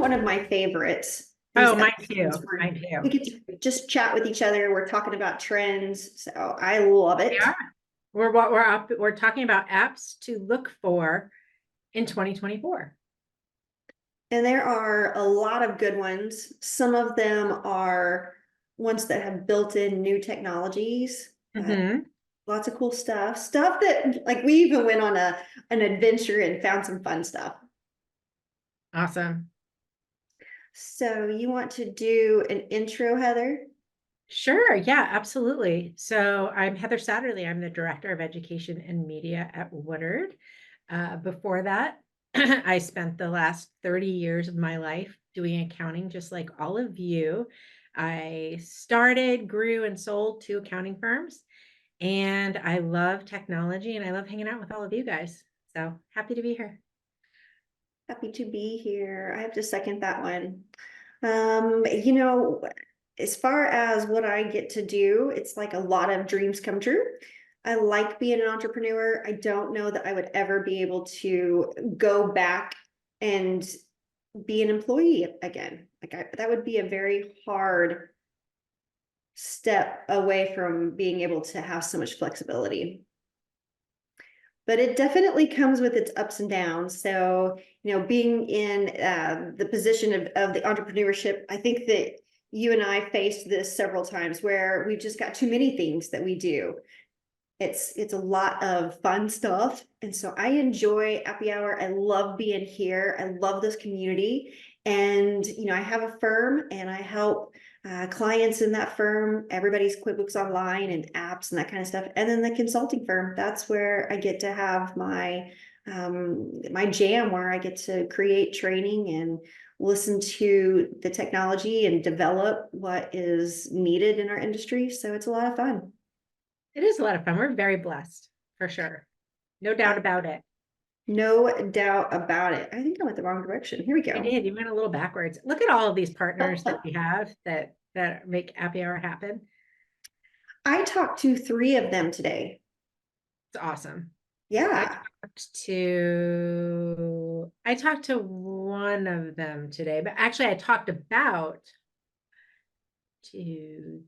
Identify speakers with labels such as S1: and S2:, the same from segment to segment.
S1: one of my favorites. These
S2: Oh, mine too.
S1: episodes where
S2: Mine
S1: we
S2: too.
S1: get to just chat with each other. We're talking about trends, so I love it.
S2: Yeah. We're talking about apps to look for in 2024.
S1: And there are a lot of good ones. Some of them are ones that have built-in new technologies.
S2: Mm-hmm.
S1: Lots of cool stuff. Stuff that like we even went on an adventure and found some fun stuff.
S2: Awesome.
S1: So you want to do an intro, Heather?
S2: Sure. Yeah, absolutely. So I'm Heather Satterley. I'm the Director of Education and Media at Woodard. Before that, I spent the last 30 years of my life doing accounting, just like all of you. I started, grew, and sold two accounting firms, and I love technology and I love hanging out with all of you guys. So happy to be here.
S1: Happy to be here. I have to second that one. You know, as far as what I get to do, it's like a lot of dreams come true. I like being an entrepreneur. I don't know that I would ever be able to go back and be an employee again. That would be a very hard step away from being able to have so much flexibility. But it definitely comes with its ups and downs. So, being in the position of the entrepreneurship, I think that you and I faced this several times where we've just got too many things that we do. It's a lot of fun stuff. And so I enjoy Happy Hour. I love being here. I love this community. And, I have a firm and I help clients in that firm, everybody's QuickBooks Online and apps and that kind of stuff. And then the consulting firm, that's where I get to have my jam, where I get to create training and listen to the technology and develop what is needed in our industry. So it's a lot of fun.
S2: It is a lot of fun. We're very blessed for sure. No doubt about it.
S1: No doubt about it. I think I went the wrong direction. Here we
S2: You
S1: go.
S2: did. You went a little backwards. Look at all of these partners that we have that make Happy Hour happen.
S1: I talked to 3 of them today.
S2: It's awesome. I
S1: Yeah,
S2: talked to one of them today, but actually I talked about 2,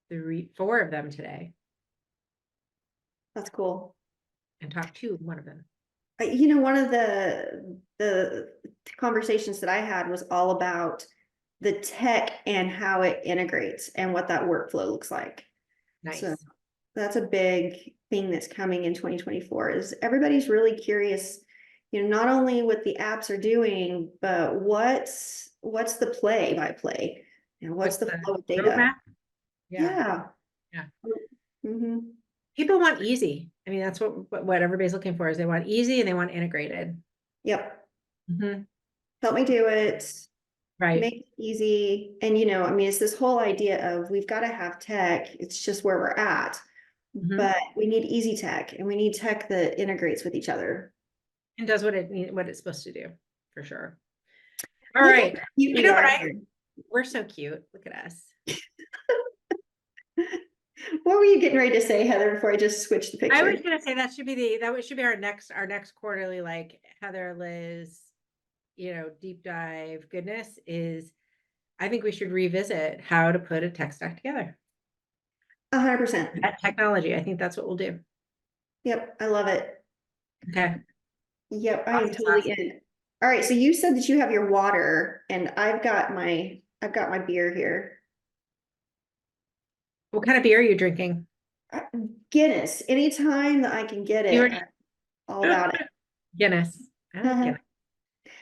S2: 3, 4 of them today
S1: that's cool.
S2: and talked to one of them.
S1: One of the conversations that I had was all about the tech and how it integrates and what that workflow looks like. So
S2: Nice.
S1: that's a big thing that's coming in 2024 is everybody's really curious, not only what the apps are doing, but what's the play by play, what's
S2: What's
S1: the
S2: the
S1: flow of data.
S2: roadmap? Yeah.
S1: Yeah.
S2: Yeah.
S1: Mm-hmm.
S2: People want easy. I mean, that's what everybody's looking for is they want easy and they want integrated.
S1: Yep.
S2: Mm-hmm.
S1: Help me do it.
S2: Right.
S1: Make it easy. And, it's this whole idea of we've got to have tech. It's just where we're at.
S2: Mm-hmm.
S1: But we need easy tech and we need tech that integrates with each other.
S2: And does what it's supposed to do, for sure. All
S1: Look
S2: right.
S1: how cute
S2: You
S1: we
S2: know what
S1: are here.
S2: we're so cute. Look at us.
S1: What were you getting ready to say, Heather, before I just switched the
S2: I was
S1: picture?
S2: gonna say that should be our next quarterly, like Heather, Liz, deep dive goodness is I think we should revisit how to put a tech stack together.
S1: 100%.
S2: That technology. I think that's what we'll do.
S1: Yep. I love it.
S2: Okay.
S1: Yep. I am
S2: Awesome
S1: totally
S2: sauce.
S1: in. All right. So you said that you have your water and I've got my beer here.
S2: What kind of beer are you drinking?
S1: Guinness. Anytime that I can get
S2: You
S1: it, I'm all
S2: were
S1: about it.
S2: Guinness. I like Guinness.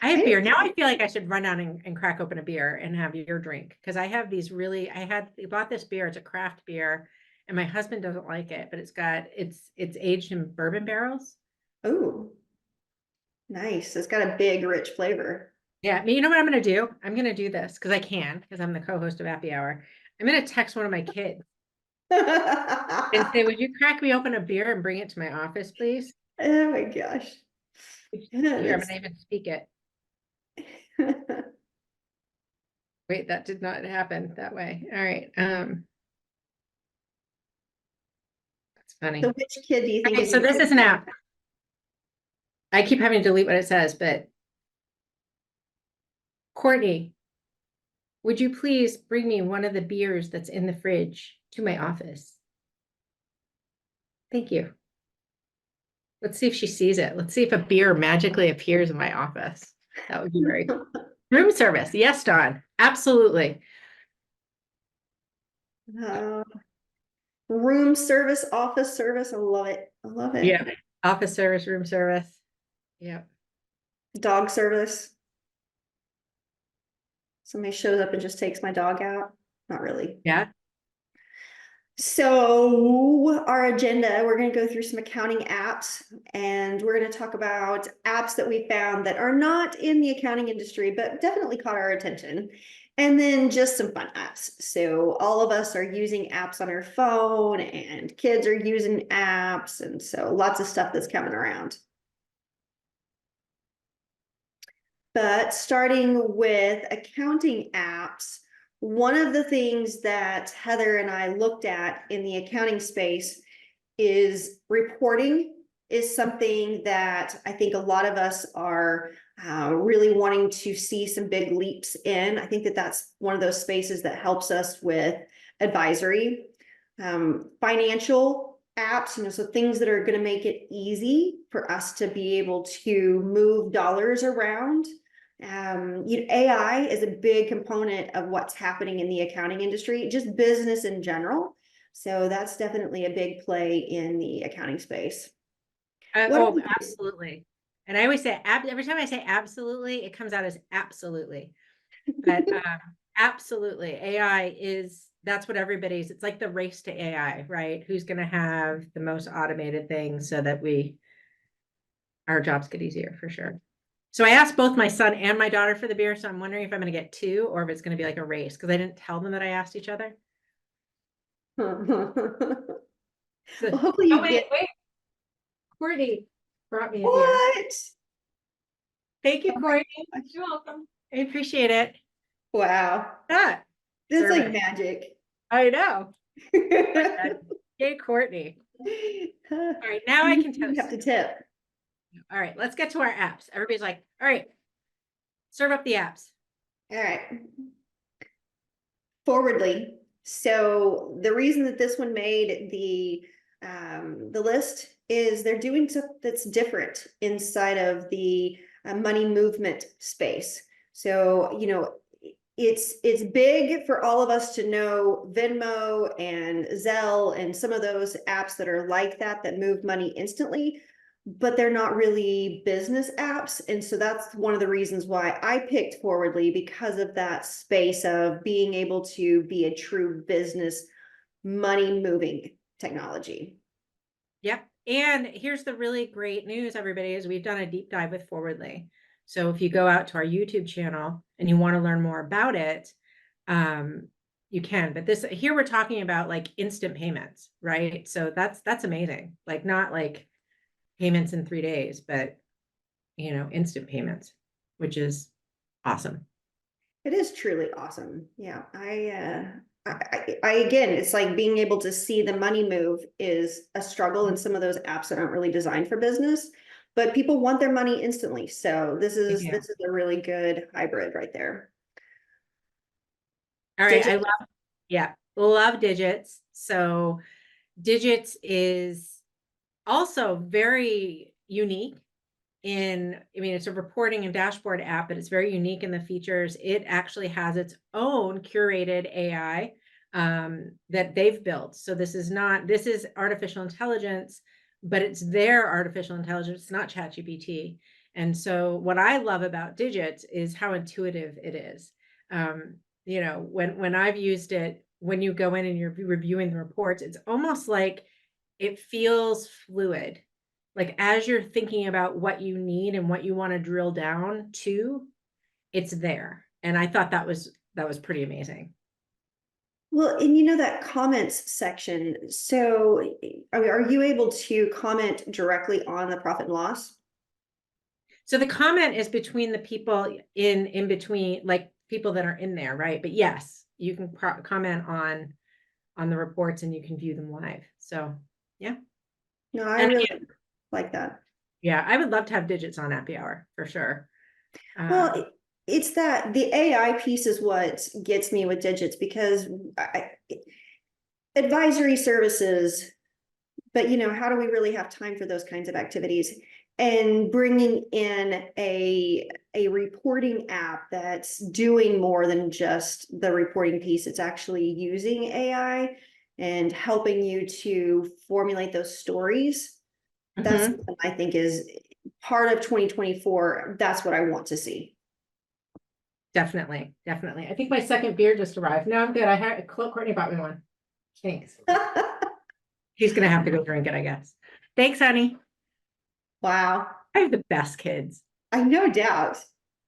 S2: I
S1: I
S2: have beer. Now I
S1: didn't-
S2: feel like I should run down and crack open a beer and have your drink because I have these I bought this beer. It's a craft beer and my husband doesn't like it, but it's aged in bourbon barrels.
S1: Oh, nice. It's got a big, rich flavor.
S2: Yeah, you know what I'm going to do? I'm going to do this because I'm the co-host of Happy Hour. I'm going to text one of my kids and say, "Would you crack me open a beer and bring it to my office, please?"
S1: Oh my gosh.
S2: Here, I'm going to even speak it. Wait, that did not happen that way. All right. That's funny.
S1: So which kid do you think
S2: Okay,
S1: is
S2: so
S1: your
S2: this is an app. I keep having to delete what it says, but Courtney, would you please bring me one of the beers that's in the fridge to my office? Thank you. Let's see if she sees it. Let's see if a beer magically appears in my office. That would be very cool. Room service. Yes, Dawn. Absolutely.
S1: Uh, room service, office service. I love it. I love it.
S2: Yeah. Office service, room service. Yeah.
S1: Dog service. Somebody shows up and just takes my dog out. Not really.
S2: Yeah.
S1: So our agenda, we're going to go through some accounting apps, and we're going to talk about apps that we found that are not in the accounting industry, but definitely caught our attention. And then just some fun apps. So all of us are using apps on our phone, and kids are using apps. And so lots of stuff that's coming around. But starting with accounting apps, one of the things that Heather and I looked at in the accounting space is reporting is something that I think a lot of us are really wanting to see some big leaps in. I think that that's one of those spaces that helps us with advisory, financial apps, so things that are going to make it easy for us to be able to move dollars around. AI is a big component of what's happening in the accounting industry, just business in general. So that's definitely a big play in the accounting space.
S2: Absolutely. And I always say every time I say absolutely, it comes out as absolutely. But absolutely, AI that's what it's like the race to AI, right? Who's going to have the most automated things so that our jobs get easier for sure. So I asked both my son and my daughter for the beer, so I'm wondering if I'm going to get two or if it's going to be like a race because I didn't tell them that I asked each other.
S1: Well,
S2: So,
S1: hopefully you
S2: wait. Courtney brought me a beer.
S1: What?
S2: Thank you, Courtney. You're welcome. I appreciate it.
S1: Wow.
S2: Ah,
S1: This is like magic.
S2: I know. Hey, Courtney. All right, now I can
S1: You have to tip.
S2: All right, let's get to our apps. Everybody's like, all right, serve up the apps.
S1: All right. Forwardly. So the reason that this one made the list is they're doing stuff that's different inside of the money movement space. So, it's big for all of us to know Venmo and Zelle and some of those apps that are like that move money instantly, but they're not really business apps. And so that's one of the reasons why I picked Forwardly, because of that space of being able to be a true business money moving technology.
S2: Yep. And here's the really great news, everybody, is we've done a deep dive with Forwardly. So if you go out to our YouTube channel and you want to learn more about it, you can. But here we're talking about like instant payments, right? So that's amazing. Like not like payments in 3 days, but instant payments, which is awesome.
S1: It is truly awesome. Yeah. I again, it's like being able to see the money move is a struggle in some of those apps that aren't really designed for business, but people want their money instantly. So this is a really good hybrid right there.
S2: All right. Love Digits. So Digits is also very unique it's a reporting and dashboard app, but it's very unique in the features. It actually has its own curated AI that they've built. So this is artificial intelligence, but it's their artificial intelligence. It's not ChatGPT. And so what I love about Digits is how intuitive it is. When I've used it, when you go in and you're reviewing the reports, it's almost like it feels fluid. Like as you're thinking about what you need and what you want to drill down to, it's there. And I thought that was pretty amazing.
S1: Well, and that comments section. So are you able to comment directly on the profit and loss?
S2: So the comment is between the people in between, like people that are in there, right? But yes, you can comment on the reports and you can view them live. So yeah.
S1: No, I really like that.
S2: Yeah, I would love to have Digits on Happy Hour for sure.
S1: Well, it's that the AI piece is what gets me with digits, because advisory services, but how do we really have time for those kinds of activities? And bringing in a reporting app that's doing more than just the reporting piece, it's actually using AI and helping you to formulate those stories. That's
S2: Mhm.
S1: something I think is part of 2024. That's what I want to see.
S2: Definitely, definitely. I think my second beer just arrived. No, I'm good. I had Courtney bought me one. Thanks. He's gonna have to go drink it, I guess. Thanks, honey.
S1: Wow.
S2: I have the best kids.
S1: I no doubt.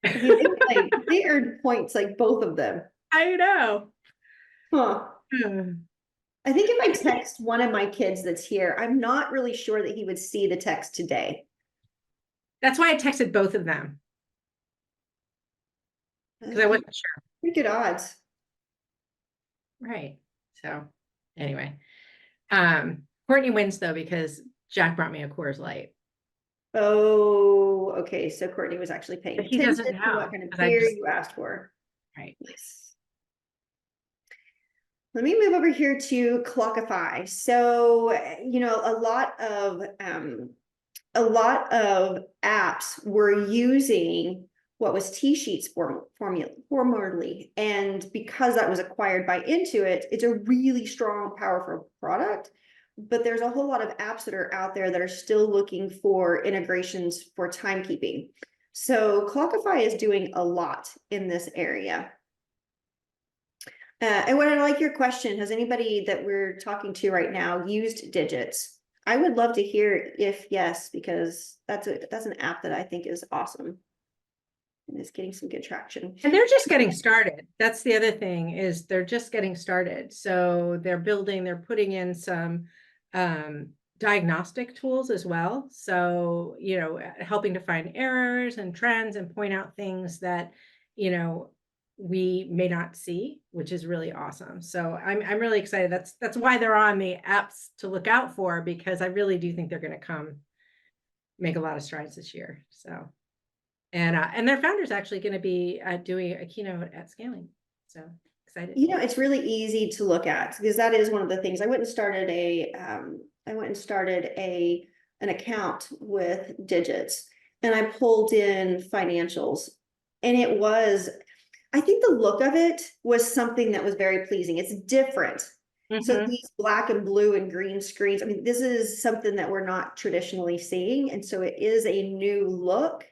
S1: I mean, they earned points, like both of them.
S2: I know.
S1: Huh.
S2: Hmm.
S1: I think if I text one of my kids that's here, I'm not really sure that he would see the text today.
S2: That's why I texted both of them because I wasn't sure.
S1: Pretty good odds.
S2: Right. So anyway, Courtney wins though because Jack brought me a Coors Light.
S1: Oh, okay. So Courtney was actually paying
S2: But he
S1: attention
S2: doesn't
S1: to what
S2: know
S1: kind of
S2: because I
S1: beer
S2: just
S1: you asked for.
S2: right.
S1: Nice. Let me move over here to Clockify. So, a lot of apps were using what was T-Sheets formerly. And because that was acquired by Intuit, it's a really strong, powerful product. But there's a whole lot of apps that are out there that are still looking for integrations for timekeeping. So Clockify is doing a lot in this area. And what I like your question, has anybody that we're talking to right now used Digits? I would love to hear if yes, because that's an app that I think is awesome and is getting some good traction.
S2: And they're just getting started. That's the other thing is they're just getting started. So they're putting in some diagnostic tools as well. So, helping to find errors and trends and point out things that, we may not see, which is really awesome. So I'm really excited. That's why they're on the apps to look out for, because I really do think they're going to come make a lot of strides this year. So and their founder's actually going to be doing a keynote at Scaling. So excited.
S1: It's really easy to look at, because that is one of the things. I went and started an account with Digits, and I pulled in financials, and I think the look of it was something that was very pleasing. It's different. So
S2: Mhm.
S1: these black and blue and green screens, I mean, this is something that we're not traditionally seeing. And so it is a new look,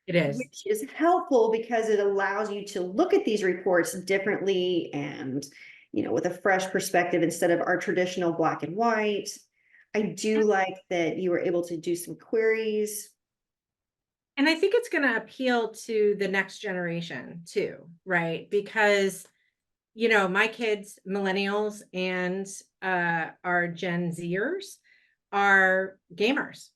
S2: It is.
S1: which is helpful because it allows you to look at these reports differently and, with a fresh perspective instead of our traditional black and white. I do like that you were able to do some queries.
S2: And I think it's going to appeal to the next generation too, right? Because, my kids, millennials and our Gen Zers are gamers.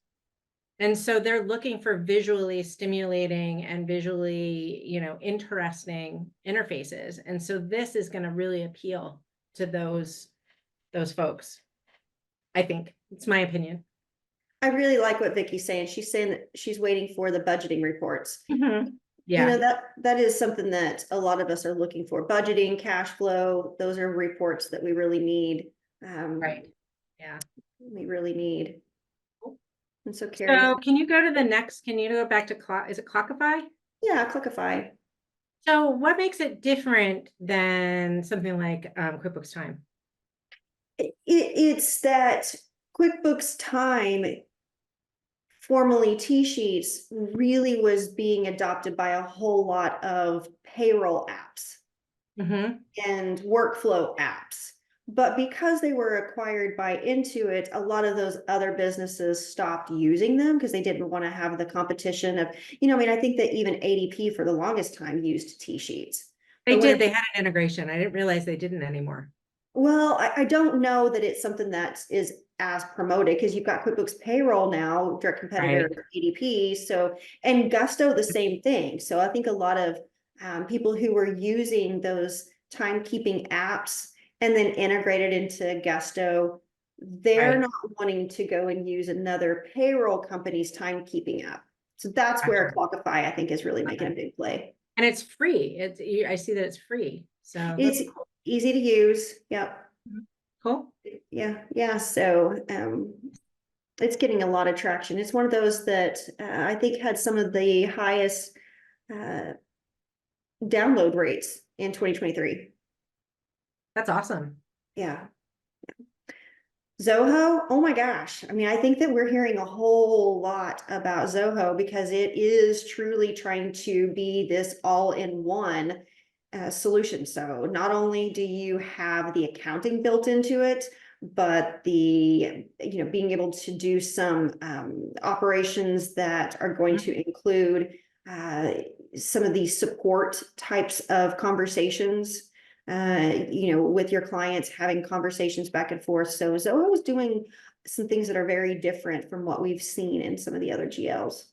S2: And so they're looking for visually stimulating and visually, interesting interfaces. And so this is going to really appeal to those folks. I think it's my opinion.
S1: I really like what Vicky's saying. She's saying that she's waiting for the budgeting reports.
S2: Mhm. Yeah,
S1: That is something that a lot of us are looking for. Budgeting, cash flow, those are reports that we really need.
S2: right. Yeah.
S1: We really need. And so Carrie,
S2: So can you go to the next, can you go back to clock? Is it Clockify?
S1: yeah, Clickify.
S2: So what makes it different than something like QuickBooks Time?
S1: It's that QuickBooks Time, formerly T-Sheets, really was being adopted by a whole lot of payroll apps
S2: Mm-hmm.
S1: and workflow apps. But because they were acquired by Intuit, a lot of those other businesses stopped using them because they didn't want to have the competition of, I think that even ADP for the longest time used T-Sheets.
S2: They
S1: But when
S2: did, they had an integration. I didn't realize they didn't anymore.
S1: Well, I don't know that it's something that is as promoted, because you've got QuickBooks Payroll now, direct competitor
S2: Right.
S1: to ADP. So, and Gusto, the same thing. So I think a lot of people who were using those timekeeping apps and then integrated into Gusto, they're
S2: Right.
S1: not wanting to go and use another payroll company's timekeeping app. So that's where Clockify, I think, is really making a big play.
S2: And it's free. I see that it's free. So that's
S1: It's easy to use. Yep.
S2: cool.
S1: Yeah. Yeah. So, it's getting a lot of traction. It's one of those that I think had some of the highest uh, download rates in 2023.
S2: That's awesome.
S1: Yeah. Zoho, oh my gosh. I mean, I think that we're hearing a whole lot about Zoho because it is truly trying to be this all-in-one solution. So not only do you have the accounting built into it, but being able to do some operations that are going to include some of these support types of conversations with your clients, having conversations back and forth. So Zoho is doing some things that are very different from what we've seen in some of the other GLs.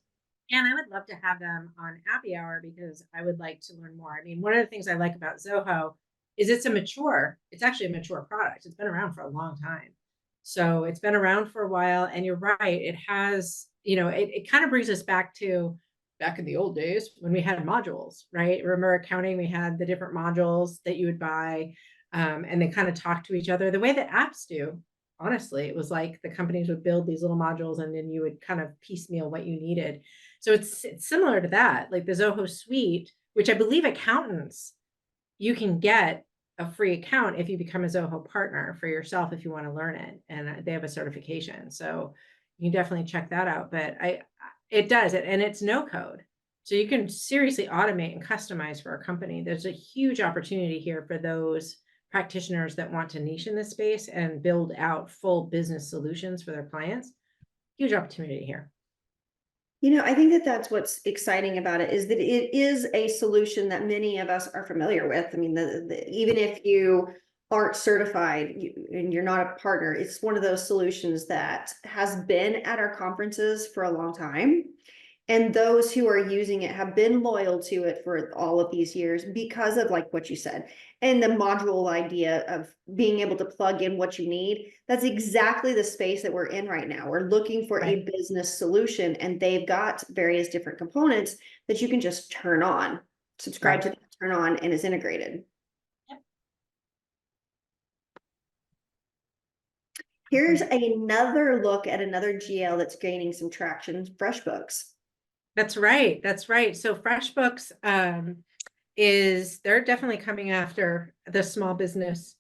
S2: And I would love to have them on Happy Hour because I would like to learn more. I mean, one of the things I like about Zoho is it's actually a mature product. It's been around for a long time. So it's been around for a while. And you're right, it has, it kind of brings us back in the old days when we had modules, right? Remember accounting, we had the different modules that you would buy, and they kind of talk to each other the way that apps do. Honestly, it was like the companies would build these little modules and then you would kind of piecemeal what you needed. So it's similar to that, like the Zoho Suite, which I believe accountants, you can get a free account if you become a Zoho partner for yourself if you want to learn it, and they have a certification. So you can definitely check that out. But it does it, and it's no code, so you can seriously automate and customize for a company. There's a huge opportunity here for those practitioners that want to niche in this space and build out full business solutions for their clients. Huge opportunity here.
S1: I think that that's what's exciting about it is that it is a solution that many of us are familiar with. I mean, even if you aren't certified and you're not a partner, it's one of those solutions that has been at our conferences for a long time. And those who are using it have been loyal to it for all of these years because of like what you said and the module idea of being able to plug in what you need. That's exactly the space that we're in right now. We're looking for a business solution, and they've got various different components that you can just turn on, subscribe to, turn on, and it's integrated.
S2: Yep.
S1: Here's another look at another GL that's gaining some traction, FreshBooks.
S2: That's right. That's right. So FreshBooks they're definitely coming after the small business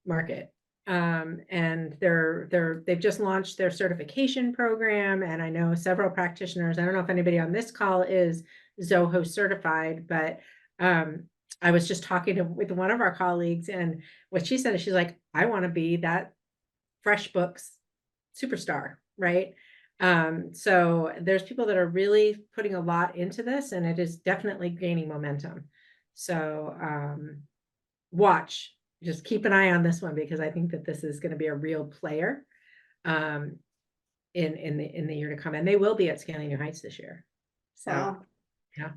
S2: market. And they've just launched their certification program. And I know several practitioners, I don't know if anybody on this call is Zoho certified, but I was just talking with one of our colleagues, and what she said is she's like, I want to be that FreshBooks superstar, right? So there's people that are really putting a lot into this, and it is definitely gaining momentum. So just keep an eye on this one, because I think that this is going to be a real player in the year to come, and they will be at Scaling New Heights this year. So
S1: wow.
S2: Yeah.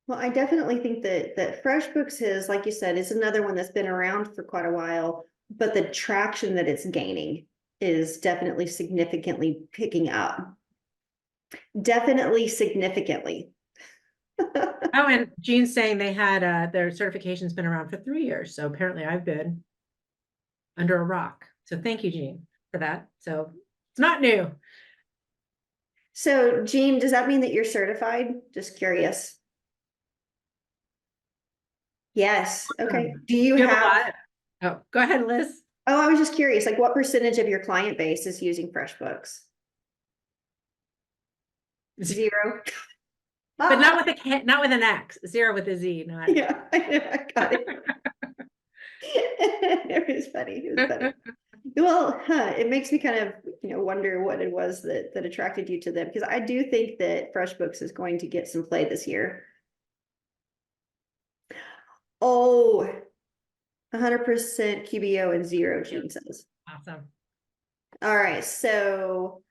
S1: Well, I definitely think that FreshBooks is, like you said, is another one that's been around for quite a while, but the traction that it's gaining is definitely significantly picking up. Definitely significantly.
S2: Oh, and Jean's saying they had their certification's been around for 3 years. So apparently I've been under a rock. So thank you, Jean, for that. So it's not new.
S1: So Jean, does that mean that you're certified? Just curious. Yes. Okay. Do you
S2: have
S1: have
S2: a lot? Oh, go ahead, Liz.
S1: Oh, I was just curious, like what percentage of your client base is using FreshBooks? 0.
S2: But not with an X, 0 with a Z, not.
S1: Yeah, I got it. It was funny. It was funny. Well, it makes me kind of, wonder what it was that attracted you to them, because I do think that FreshBooks is going to get some play this year. Oh, 100% QBO and 0, Jean says.
S2: Awesome.
S1: All right, so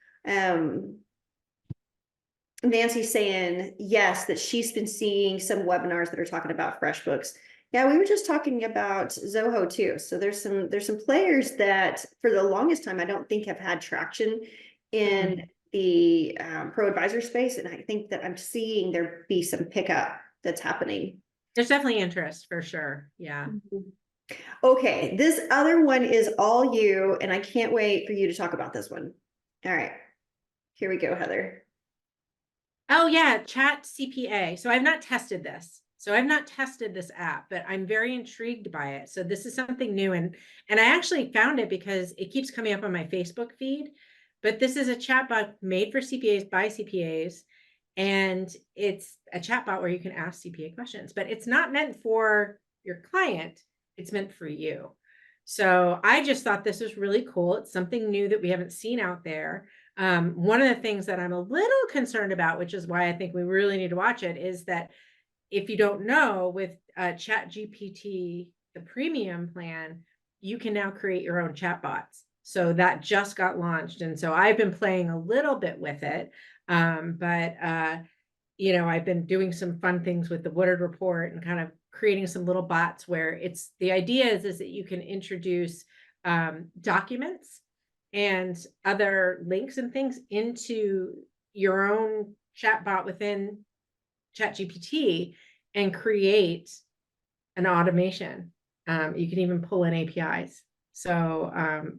S1: Nancy's saying yes, that she's been seeing some webinars that are talking about FreshBooks. Yeah, we were just talking about Zoho too. So there's some players that for the longest time I don't think have had traction in the pro advisor space, and I think that I'm seeing there be some pickup that's happening.
S2: There's definitely interest for sure. Yeah.
S1: Okay, this other one is all you, and I can't wait for you to talk about this one. All right, here we go, Heather.
S2: Oh yeah, Chat CPA. So I've not tested this. So I've not tested this app, but I'm very intrigued by it. So this is something new, and I actually found it because it keeps coming up on my Facebook feed. But this is a chatbot made for CPAs by CPAs, and it's a chatbot where you can ask CPA questions, but it's not meant for your client. It's meant for you. So I just thought this was really cool. It's something new that we haven't seen out there. One of the things that I'm a little concerned about, which is why I think we really need to watch it, is that if you don't know, with Chat GPT, the premium plan, you can now create your own chatbots. So that just got launched. And so I've been playing a little bit with it. But I've been doing some fun things with the Woodard Report and kind of creating some little bots where it's the idea is that you can introduce documents and other links and things into your own chatbot within ChatGPT and create an automation. You can even pull in APIs. So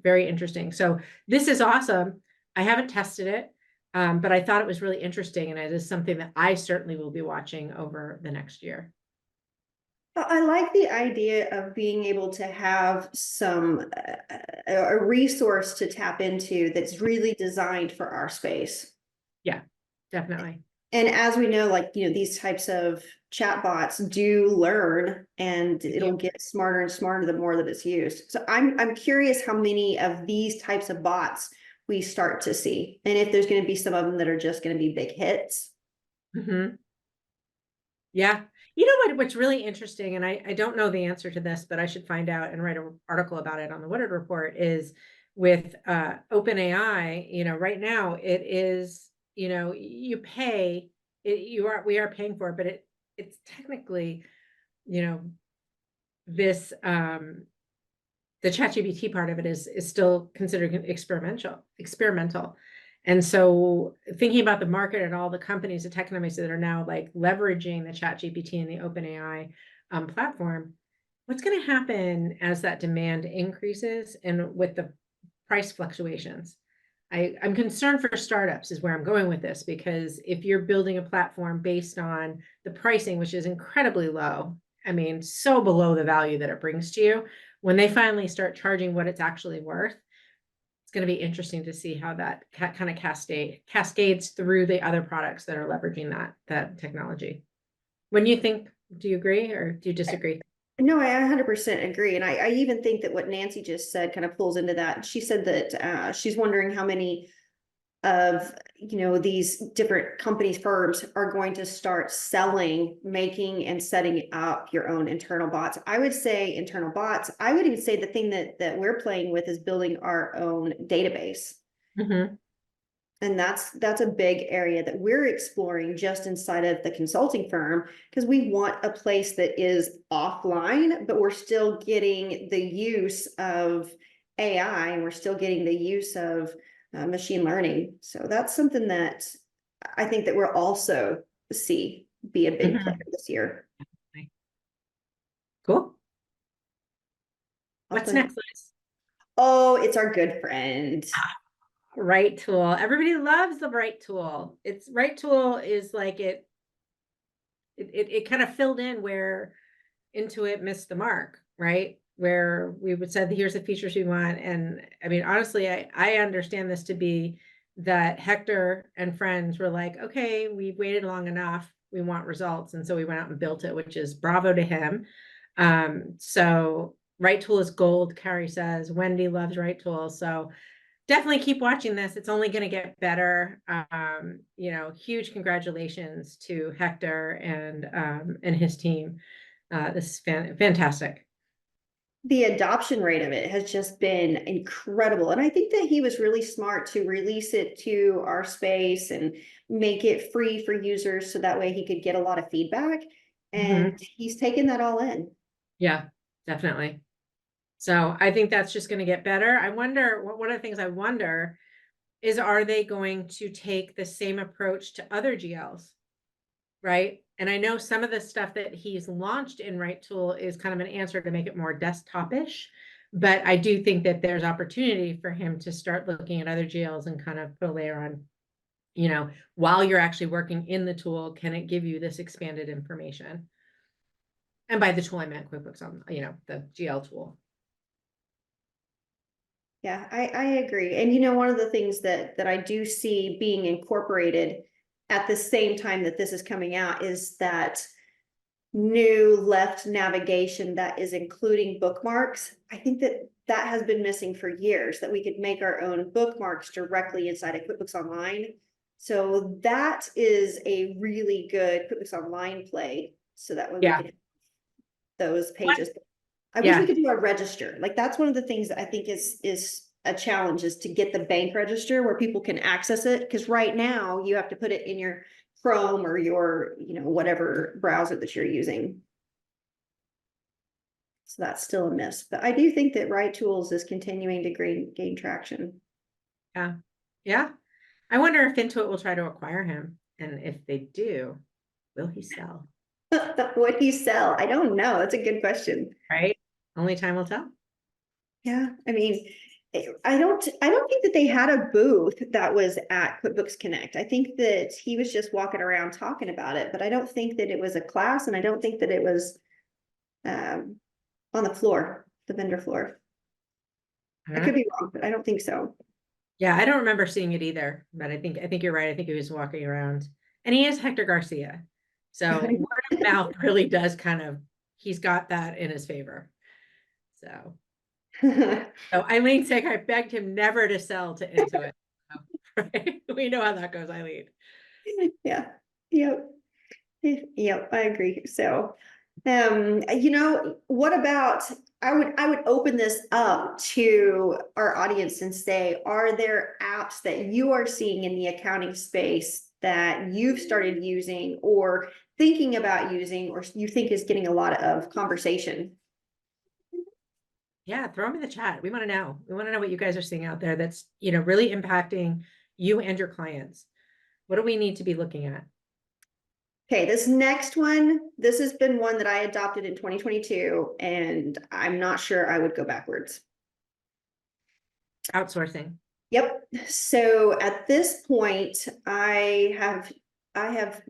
S2: very interesting. So this is awesome. I haven't tested it, but I thought it was really interesting, and it is something that I certainly will be watching over the next year.
S1: I like the idea of being able to have a resource to tap into that's really designed for our space.
S2: Yeah, definitely.
S1: And as we know, like, these types of chatbots do learn, and it'll get smarter and smarter the more that it's used. So I'm curious how many of these types of bots we start to see, and if there's going to be some of them that are just going to be big hits.
S2: Mm-hmm. Yeah. You know what's really interesting, and I don't know the answer to this, but I should find out and write an article about it on the Woodard Report, is with OpenAI, right now it is, you pay it, we are paying for it, but it's technically, you know, this the ChatGPT part of it is still considered experimental. And so thinking about the market and all the companies, the tech companies that are now like leveraging the ChatGPT and the OpenAI platform, what's going to happen as that demand increases and with the price fluctuations? I'm concerned for startups is where I'm going with this, because if you're building a platform based on the pricing, which is incredibly low, I mean, so below the value that it brings to you, when they finally start charging what it's actually worth, it's going to be interesting to see how that kind of cascades through the other products that are leveraging that technology. When you think, do you agree or do you disagree?
S1: No, I 100% agree. And I even think that what Nancy just said kind of pulls into that. She said that she's wondering how many of these different companies, firms are going to start selling, making, and setting up your own internal bots. I would say internal bots. I would even say the thing that we're playing with is building our own database.
S2: Mm-hmm.
S1: And that's a big area that we're exploring just inside of the consulting firm, because we want a place that is offline, but we're still getting the use of AI, and we're still getting the use of machine learning. So that's something that I think that we'll also see be a big player this year.
S2: Cool. What's next, Liz?
S1: Oh, it's our good friend.
S2: Right Tool. Everybody loves the Right Tool. It's Right Tool is like it kind of filled in where Intuit missed the mark, right? Where we would said, here's the features we want. And I mean, honestly, I understand this to be that Hector and friends were like, okay, we've waited long enough. We want results. And so we went out and built it, which is bravo to him. So Right Tool is gold, Carrie says. Wendy loves Right Tool. So definitely keep watching this. It's only going to get better. Huge congratulations to Hector and his team. This is fantastic.
S1: The adoption rate of it has just been incredible. And I think that he was really smart to release it to our space and make it free for users, so that way he could get a lot of feedback. And he's taken that all in.
S2: Yeah, definitely. So I think that's just going to get better. I wonder, one of the things I wonder is, are they going to take the same approach to other GLs? Right? And I know some of the stuff that he's launched in Right Tool is kind of an answer to make it more desktop-ish. But I do think that there's opportunity for him to start looking at other GLs and kind of put a layer on, while you're actually working in the tool, can it give you this expanded information? And by the tool, I meant QuickBooks on, the GL tool.
S1: Yeah, I agree. And one of the things that I do see being incorporated at the same time that this is coming out is that new left navigation that is including bookmarks. I think that has been missing for years, that we could make our own bookmarks directly inside of QuickBooks Online. So that is a really good QuickBooks Online play, so that when we
S2: Yeah.
S1: can those pages. I wish
S2: Yeah.
S1: we could do a register. Like, that's one of the things that I think is a challenge, is to get the bank register where people can access it. Because right now you have to put it in your Chrome or your, whatever browser that you're using. So that's still a miss, but I do think that Right Tools is continuing to gain traction.
S2: Yeah. Yeah. I wonder if Intuit will try to acquire him. And if they do, will he sell?
S1: What he sell? I don't know. That's a good question.
S2: Right? Only time will tell.
S1: Yeah, I mean, I don't think that they had a booth that was at QuickBooks Connect. I think that he was just walking around talking about it, but I don't think that it was a class, and I don't think that it was on the floor, the vendor floor. I could be wrong, but I don't think so.
S2: Yeah, I don't remember seeing it either, but I think you're right. I think he was walking around, and he is Hector Garcia. So word of mouth really does he's got that in his favor. So Eileen's sake, I begged him never to sell to Intuit. Right? We know how that goes, Eileen.
S1: Yeah. Yep. Yep, I agree. So, what about, I would open this up to our audience and say, are there apps that you are seeing in the accounting space that you've started using or thinking about using, or you think is getting a lot of conversation?
S2: Yeah, throw them in the chat. We want to know. We want to know what you guys are seeing out there that's, really impacting you and your clients. What do we need to be looking at?
S1: Okay, this next one, this has been one that I adopted in 2022, and I'm not sure I would go backwards.
S2: Outsourcing.
S1: Yep. So at this point, I have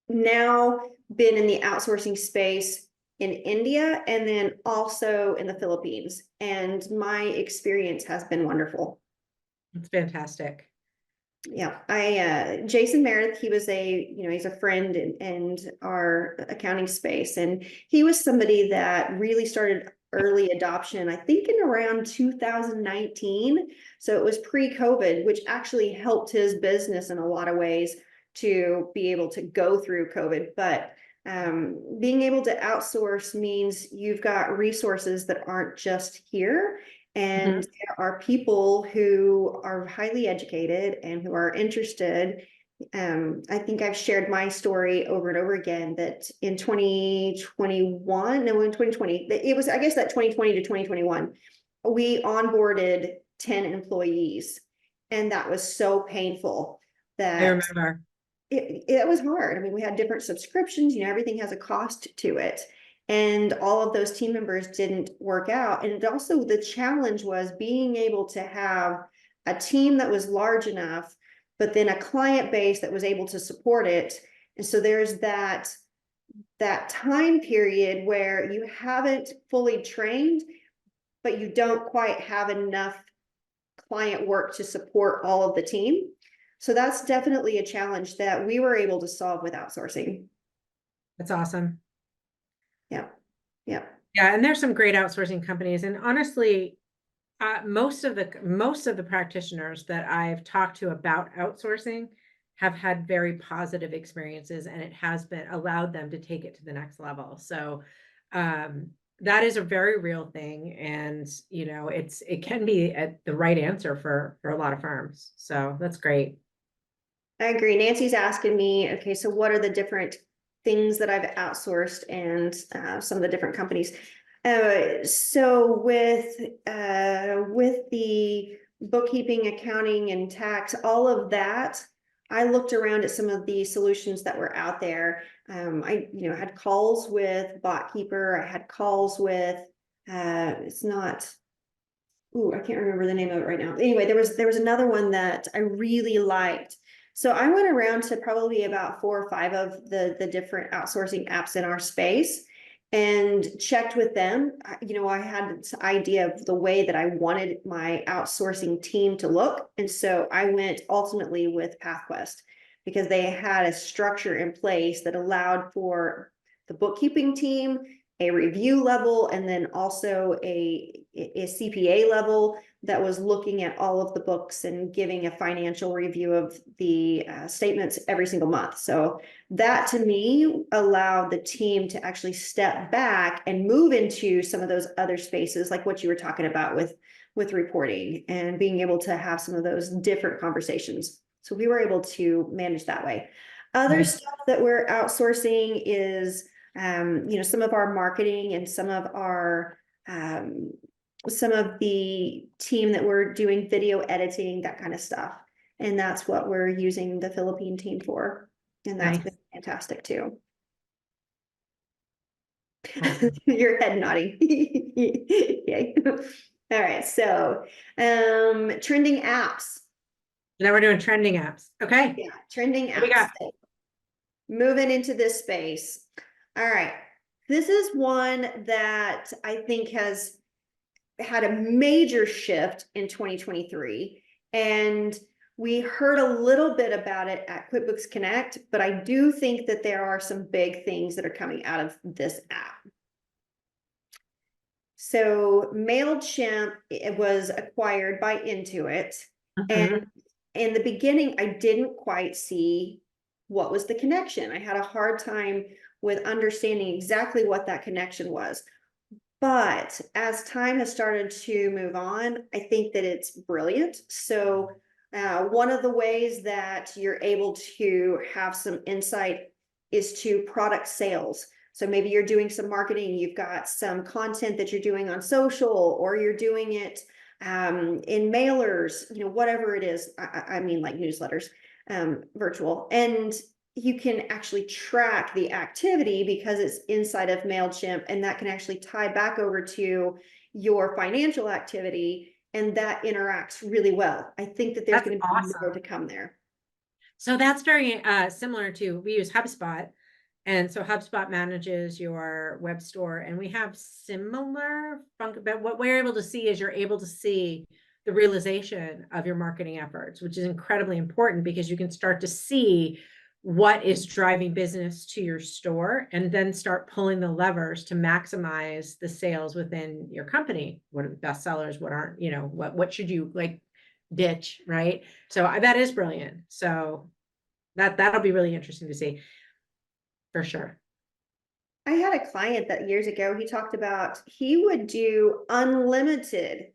S1: now been in the outsourcing space in India and then also in the Philippines. And my experience has been wonderful.
S2: It's fantastic.
S1: Yeah, Jason Meredith, he was he's a friend in our accounting space, and he was somebody that really started early adoption, I think in around 2019. So it was pre-COVID, which actually helped his business in a lot of ways to be able to go through COVID. But being able to outsource means you've got resources that aren't just here. And there are people who are highly educated and who are interested. I think I've shared my story over and over again that in 2021, no, in 2020, it was, I guess, that 2020 to 2021, we onboarded 10 employees. And that was so painful that
S2: I remember.
S1: it was hard. I mean, we had different subscriptions, everything has a cost to it. And all of those team members didn't work out. And also the challenge was being able to have a team that was large enough, but then a client base that was able to support it. And so there's that time period where you haven't fully trained, but you don't quite have enough client work to support all of the team. So that's definitely a challenge that we were able to solve with outsourcing.
S2: That's awesome.
S1: Yeah. Yeah.
S2: Yeah. And there's some great outsourcing companies. And honestly, most of the practitioners that I've talked to about outsourcing have had very positive experiences, and it has been allowed them to take it to the next level. So, that is a very real thing. And, it can be the right answer for a lot of firms. So that's great.
S1: I agree. Nancy's asking me, okay, so what are the different things that I've outsourced and some of the different companies? So with the bookkeeping, accounting, and tax, all of that, I looked around at some of the solutions that were out there. had calls with BotKeeper. I had calls with, it's not, ooh, I can't remember the name of it right now. Anyway, there was another one that I really liked. So I went around to probably about 4 or 5 of the different outsourcing apps in our space and checked with them. I had this idea of the way that I wanted my outsourcing team to look. And so I went ultimately with PathQuest because they had a structure in place that allowed for the bookkeeping team, a review level, and then also a CPA level that was looking at all of the books and giving a financial review of the statements every single month. So that to me allowed the team to actually step back and move into some of those other spaces, like what you were talking about with reporting and being able to have some of those different conversations. So we were able to manage that way. Other
S2: Right.
S1: stuff that we're outsourcing is some of our marketing and some of the team that we're doing video editing, that kind of stuff. And that's what we're using the Philippine team for. And that's
S2: Nice.
S1: been fantastic too.
S2: Awesome.
S1: Your head nodding. Yay. All right. So, trending apps.
S2: Now we're doing trending apps. Okay.
S1: Yeah, trending
S2: What we
S1: apps.
S2: got?
S1: So, moving into this space. All right. This is one that I think has had a major shift in 2023. And we heard a little bit about it at QuickBooks Connect, but I do think that there are some big things that are coming out of this app. So MailChimp, it was acquired by Intuit. And in the beginning, I didn't quite see what was the connection. I had a hard time with understanding exactly what that connection was. But as time has started to move on, I think that it's brilliant. So one of the ways that you're able to have some insight is to product sales. So maybe you're doing some marketing, you've got some content that you're doing on social, or you're doing it in mailers, whatever it is. I mean, like newsletters, virtual. And you can actually track the activity because it's inside of MailChimp, and that can actually tie back over to your financial activity, and that interacts really well. I think that there's
S2: That's
S1: going to be more
S2: awesome.
S1: to come there.
S2: So that's very similar to, we use HubSpot. And so HubSpot manages your web store, and we have similar function, but what we're able to see is you're able to see the realization of your marketing efforts, which is incredibly important because you can start to see what is driving business to your store and then start pulling the levers to maximize the sales within your company. What are the best sellers? What aren't, what should you like ditch, right? So that is brilliant. So that'll be really interesting to see for sure.
S1: I had a client that years ago, he talked about he would do unlimited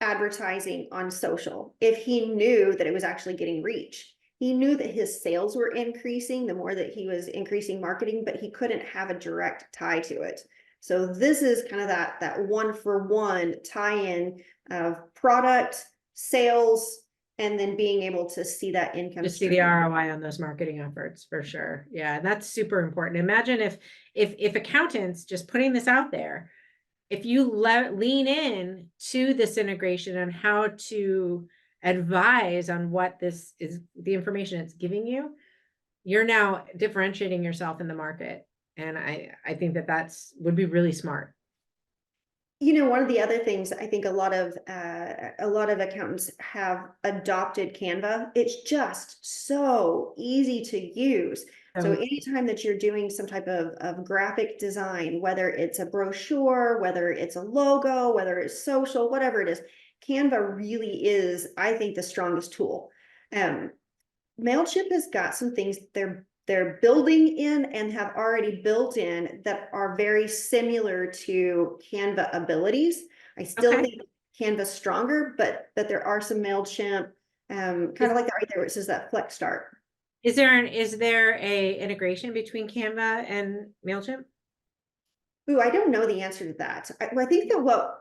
S1: advertising on social if he knew that it was actually getting reach. He knew that his sales were increasing the more that he was increasing marketing, but he couldn't have a direct tie to it. So this is kind of that one for one tie-in of product, sales, and then being able to see that income
S2: To see the
S1: stream.
S2: ROI on those marketing efforts for sure. Yeah, that's super important. Imagine if accountants, just putting this out there, if you lean in to this integration on how to advise on what this is, the information it's giving you, you're now differentiating yourself in the market. And I think would be really smart.
S1: One of the other things I think a lot of accountants have adopted Canva. It's just so easy to use. So anytime that you're doing some type of graphic design, whether it's a brochure, whether it's a logo, whether it's social, whatever it is, Canva really is, I think, the strongest tool. MailChimp has got some things they're building in and have already built in that are very similar to Canva abilities. I still
S2: Okay.
S1: think Canva's stronger, but there are some MailChimp, kind of like that right there, where it says that Flex Start.
S2: Is there a integration between Canva and MailChimp?
S1: Ooh, I don't know the answer to that. I think that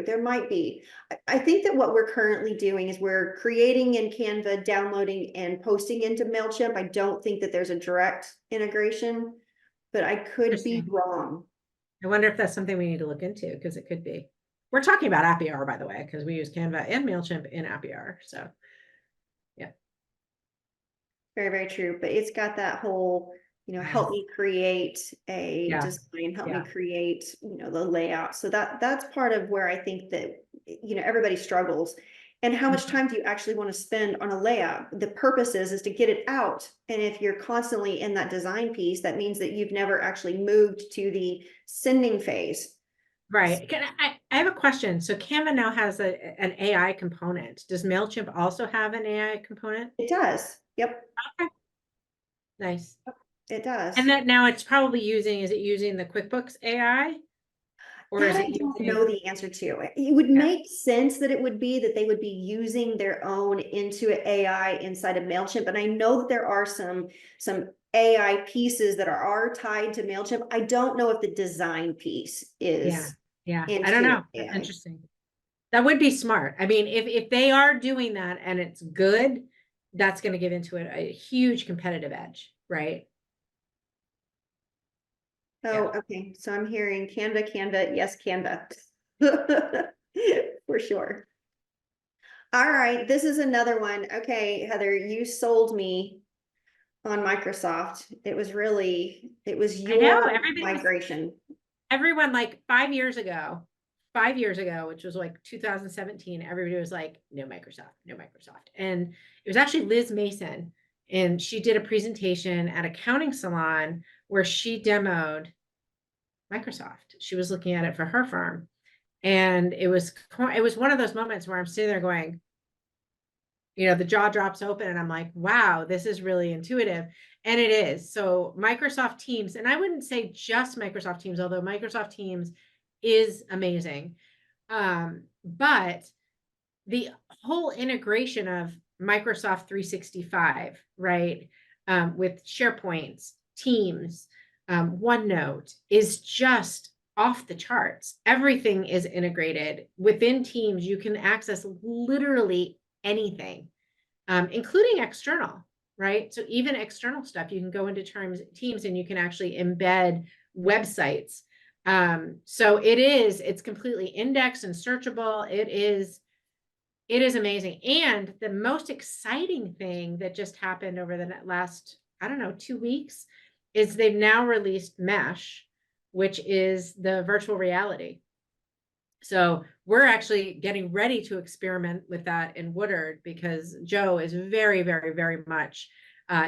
S1: there might be. I think that what we're currently doing is we're creating in Canva, downloading and posting into MailChimp. I don't think that there's a direct integration, but I could be
S2: Interesting.
S1: wrong.
S2: I wonder if that's something we need to look into, because it could be. We're talking about Appiar, by the way, because we use Canva and MailChimp in Appiar. So yeah.
S1: Very, very true. But it's got that whole, help me create a
S2: Yeah.
S1: design, help me
S2: Yeah.
S1: create, the layout. So that's part of where I think that, everybody struggles. And how much
S2: Mhm.
S1: time do you actually want to spend on a layout? The purpose is to get it out. And if you're constantly in that design piece, that means that you've never actually moved to the sending phase.
S2: Right. I have a question. So Canva now has an AI component. Does MailChimp also have an AI component?
S1: It does. Yep,
S2: Okay. Nice.
S1: it
S2: And
S1: does.
S2: that now it's probably is it using the QuickBooks AI, or
S1: That
S2: is
S1: I
S2: it
S1: don't
S2: using,
S1: know the answer to. It would
S2: yeah,
S1: make sense that it would be that they would be using their own Intuit AI inside of MailChimp. And I know that there are some AI pieces that are tied to MailChimp. I don't know if the design piece
S2: yeah,
S1: is
S2: yeah. I don't
S1: Intuit
S2: know. That's
S1: AI.
S2: interesting. That would be smart. I mean, if they are doing that and it's good, that's going to give Intuit a huge competitive edge, right? Yeah.
S1: Oh, okay. So I'm hearing Canva, yes, Canva. For sure. All right, this is another one. Okay, Heather, you sold me on Microsoft. It was
S2: I know
S1: your
S2: everybody's
S1: migration.
S2: everyone like 5 years ago, which was like 2017, everybody was like, no Microsoft, no Microsoft. And it was actually Liz Mason, and she did a presentation at Accounting Salon where she demoed Microsoft. She was looking at it for her firm. And it was one of those moments where I'm sitting there going, the jaw drops open and I'm like, wow, this is really intuitive. And it is. So Microsoft Teams, and I wouldn't say just Microsoft Teams, although Microsoft Teams is amazing. But the whole integration of Microsoft 365, right? With SharePoint, Teams, OneNote is just off the charts. Everything is integrated within Teams. You can access literally anything, including external, right? So even external stuff, you can go into Teams and you can actually embed websites. So it's completely indexed and searchable. It is amazing. And the most exciting thing that just happened over the last, I don't know, 2 weeks is they've now released Mesh, which is the virtual reality. So we're actually getting ready to experiment with that in Woodard because Joe is very, very, very much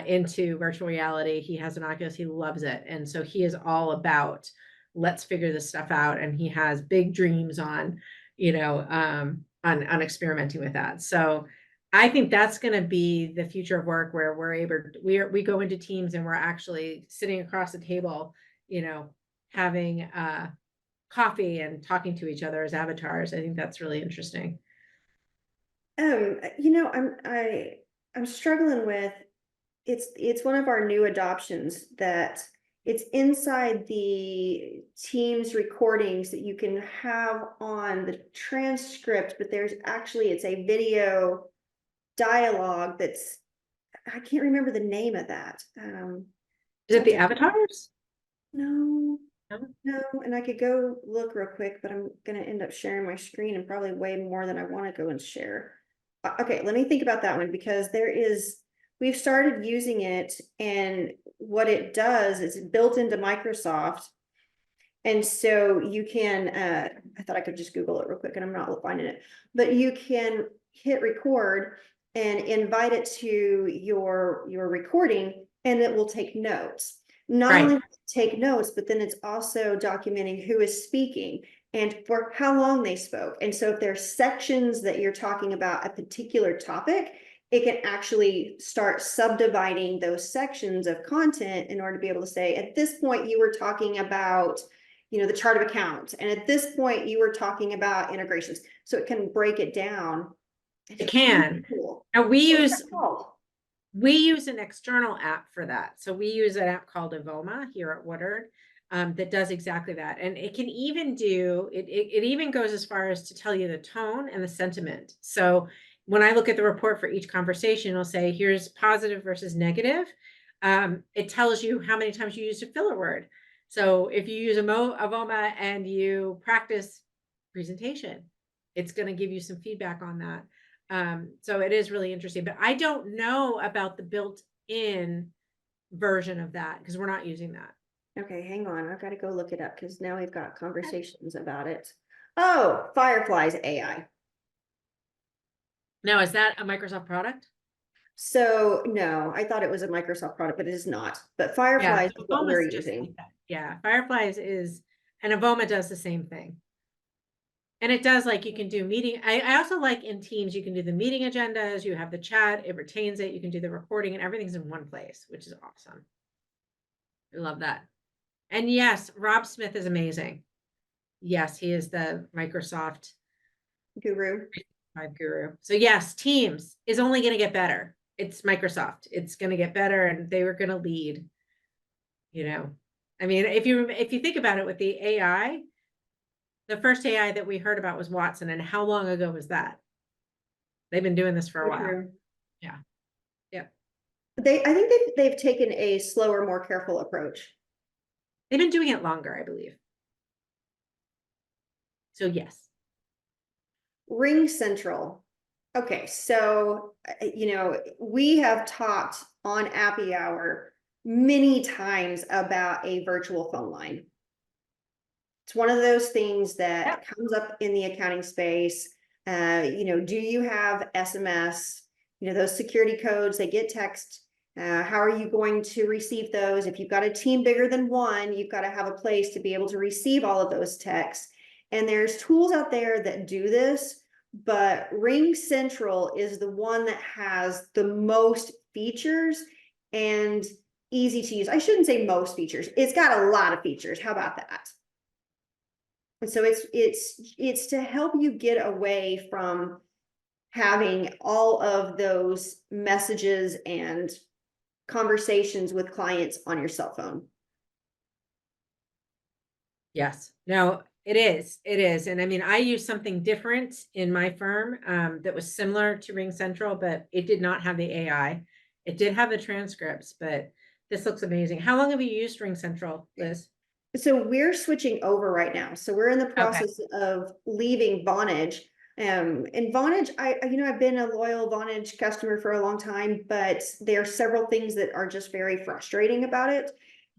S2: into virtual reality. He has an Oculus, he loves it. And so he is all about, let's figure this stuff out. And he has big dreams on, on experimenting with that. So I think that's going to be the future of work, where we go into teams and we're actually sitting across the table, having coffee and talking to each other as avatars. I think that's really interesting.
S1: I'm struggling with, it's one of our new adoptions that it's inside the Teams recordings that you can have on the transcript, but it's a video dialogue I can't remember the name of that.
S2: Is
S1: I
S2: it
S1: have
S2: the
S1: to,
S2: avatars?
S1: no,
S2: No?
S1: no, and I could go look real quick, but I'm gonna end up sharing my screen and probably way more than I want to go and share. Okay, let me think about that one, because we've started using it, and what it does is built into Microsoft. And so you can, I thought I could just Google it real quick and I'm not finding it, but you can hit record and invite it to your recording, and it will take notes. Not
S2: Right.
S1: only take notes, but then it's also documenting who is speaking and for how long they spoke. And so if there are sections that you're talking about a particular topic, it can actually start subdividing those sections of content in order to be able to say, at this point, you were talking about, the chart of accounts. And at this point, you were talking about integrations. So it can break it down.
S2: It
S1: It's really
S2: can.
S1: cool.
S2: Now
S1: What's that called?
S2: we use an external app for that. So we use an app called Evoma here at Woodard. that does exactly that. And it can even do it even goes as far as to tell you the tone and the sentiment. So when I look at the report for each conversation, it'll say, here's positive versus negative. It tells you how many times you used a filler word. So if you use a VOMA and you practice presentation, it's going to give you some feedback on that. So it is really interesting, but I don't know about the built-in version of that because we're not using that.
S1: Okay, hang on. I've got to go look it up because now we've got conversations about it. Oh, Firefly's AI.
S2: Now, is that a Microsoft product?
S1: So no, I thought it was a Microsoft product, but it is not. But
S2: Yeah,
S1: Firefly is what
S2: Avoma's
S1: we're
S2: just
S1: using.
S2: like that. Yeah, Fireflies is, and Avoma does the same thing. And it does, like, you can do meeting. I also like in Teams, you can do the meeting agendas, you have the chat, it retains it, you can do the recording, and everything's in one place, which is awesome. I love that. And yes, Rob Smith is amazing. Yes, he is the Microsoft
S1: Guru.
S2: guru. So yes, Teams is only going to get better. It's Microsoft. It's going to get better, and they were going to lead. You know, I mean, if you think about it, with the AI, the first AI that we heard about was Watson, and how long ago was that? They've been doing this for a while.
S1: True.
S2: Yeah. Yep.
S1: I think they've taken a slower, more careful approach.
S2: They've been doing it longer, I believe. So yes.
S1: Ring Central. Okay, so we have talked on Appy Hour many times about a virtual phone line. It's one of those things that comes up in the accounting space. Do you have SMS? Those security codes, they get text. How are you going to receive those? If you've got a team bigger than one, you've got to have a place to be able to receive all of those texts. And there's tools out there that do this, but Ring Central is the one that has the most features and easy to use. I shouldn't say most features. It's got a lot of features. How about that? And so it's to help you get away from having all of those messages and conversations with clients on your cell phone.
S2: Yes. No, it is. It is. And I mean, I use something different in my firm that was similar to Ring Central, but it did not have the AI. It did have the transcripts, but this looks amazing. How long have you used Ring Central, Liz?
S1: So we're switching over right now. So we're in the process of leaving Vonage. And Vonage, I've been a loyal Vonage customer for a long time, but there are several things that are just very frustrating about it.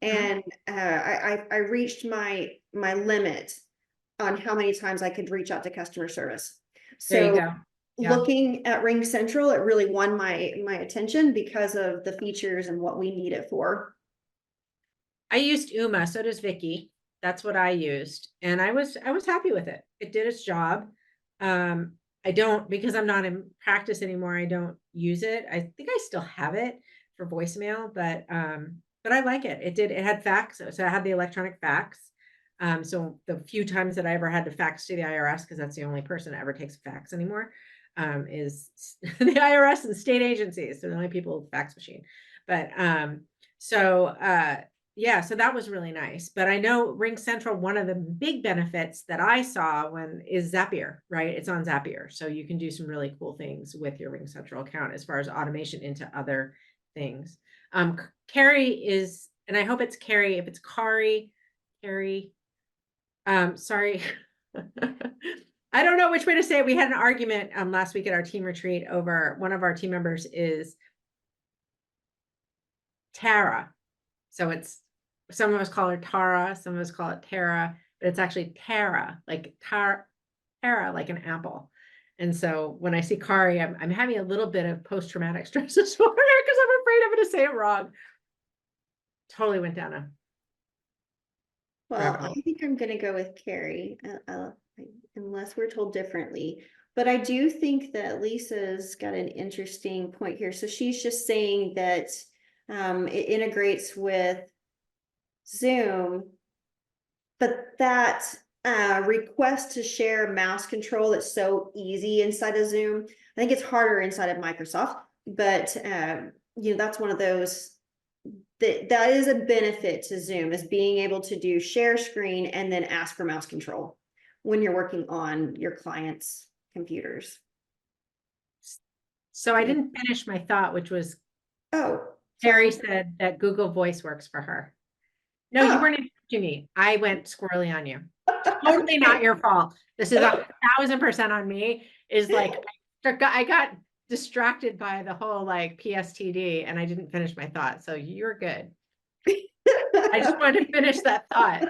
S1: And I reached my limit on how many times I could reach out to customer service.
S2: There you
S1: So
S2: go. Yeah.
S1: looking at Ring Central, it really won my attention because of the features and what we need it for.
S2: I used Uma, so does Vicky. That's what I used. And I was happy with it. It did its job. I don't, because I'm not in practice anymore, I don't use it. I think I still have it for voicemail, but I like it. It had fax, so I had the electronic fax. So the few times that I ever had to fax to the IRS, because that's the only person that ever takes a fax anymore, is the IRS and state agencies. They're the only people with fax machine. But yeah, so that was really nice. But I know Ring Central, one of the big benefits that I saw is Zapier, right? It's on Zapier. So you can do some really cool things with your Ring Central account as far as automation into other things. Carrie is, and I hope it's Carrie. If it's Carrie, sorry. I don't know which way to say it. We had an argument last week at our team retreat over one of our team members is Tara. So it's, some of us call her Tara, some of us call it Tara, but it's actually Tara, like Tara, like an apple. And so when I see Kari, I'm having a little bit of post-traumatic stress disorder because I'm afraid I'm going to say it wrong. Totally went down a.
S1: Well, I think I'm going to go with Carrie, unless we're told differently. But I do think that Lisa's got an interesting point here. So she's just saying that it integrates with Zoom, but that request to share mouse control that's so easy inside of Zoom, I think it's harder inside of Microsoft, but that's one of those that is a benefit to Zoom, is being able to do share screen and then ask for mouse control when you're working on your clients' computers.
S2: So I didn't finish my thought, which was
S1: Oh,
S2: Terry
S1: sorry.
S2: said that Google Voice works for her. No, you
S1: Oh,
S2: weren't interrupting me. I went squirrely on you. Totally not
S1: okay.
S2: your fault. This is 1,000% on me. Is like I got distracted by the whole like PSTD and I didn't finish my thought. So you're good. I just wanted to finish that thought.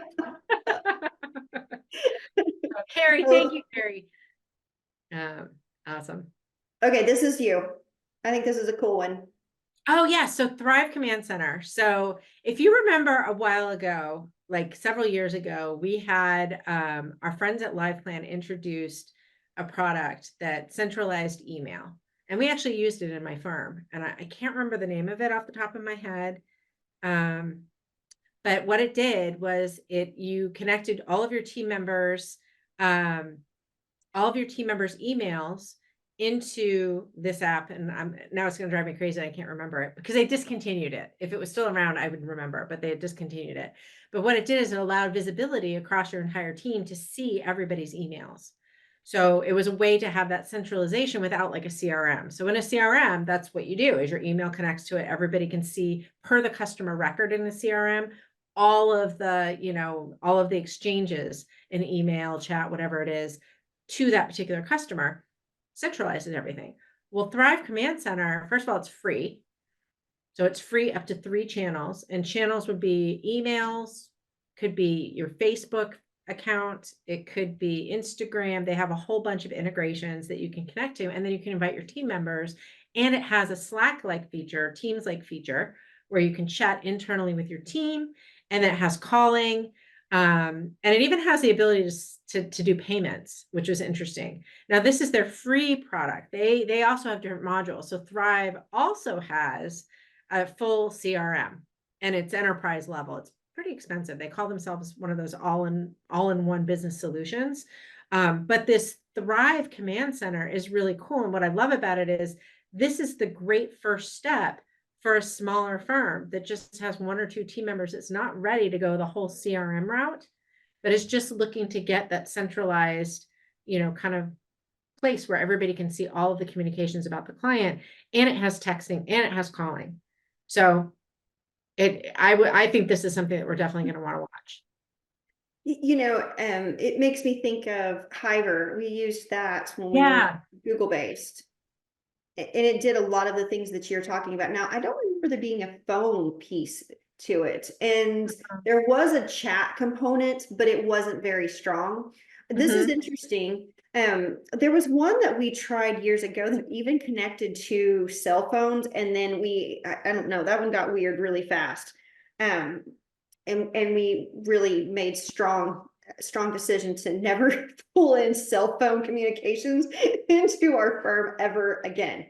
S2: So, Carrie, thank you, Carrie. Awesome.
S1: Okay, this is you. I think this is a cool one.
S2: Oh yeah, so Thrive Command Center. So if you remember a while ago, like several years ago, we had our friends at LivePlan introduced a product that centralized email. And we actually used it in my firm. And I can't remember the name of it off the top of my head. But what it did was you connected all of your team members, emails into this app, and now it's going to drive me crazy. I can't remember it because they discontinued it. If it was still around, I would remember, but they had discontinued it. But what it did is it allowed visibility across your entire team to see everybody's emails. So it was a way to have that centralization without like a CRM. So in a CRM, that's what you do is your email connects to it. Everybody can see per the customer record in the CRM, all of the exchanges in email, chat, whatever it is, to that particular customer, centralizes everything. Well, Thrive Command Center, first of all, it's free. So it's free up to 3 channels, and channels would be emails, could be your Facebook account, it could be Instagram. They have a whole bunch of integrations that you can connect to, and then you can invite your team members. And it has a Slack-like feature, Teams-like feature, where you can chat internally with your team, and it has calling. And it even has the ability to do payments, which was interesting. Now, this is their free product. They also have different modules. So Thrive also has a full CRM, and it's enterprise level. It's pretty expensive. They call themselves one of those all-in-one business solutions. But this Thrive Command Center is really cool. And what I love about it is this is the great first step for a smaller firm that just has 1 or 2 team members. It's not ready to go the whole CRM route, but it's just looking to get that centralized, kind of place where everybody can see all of the communications about the client, and it has texting and it has calling. So I think this is something that we're definitely going to want to watch.
S1: It makes me think of Hiver. We used that when we were
S2: Yeah.
S1: Google based. And it did a lot of the things that you're talking about. Now, I don't remember there being a phone piece to it. And there was a chat component, but it wasn't very strong. This is interesting. There was one that we tried years ago that even connected to cell phones, and then I don't know, that one got weird really fast. And we really made strong decision to never pull in cell phone communications into our firm ever again.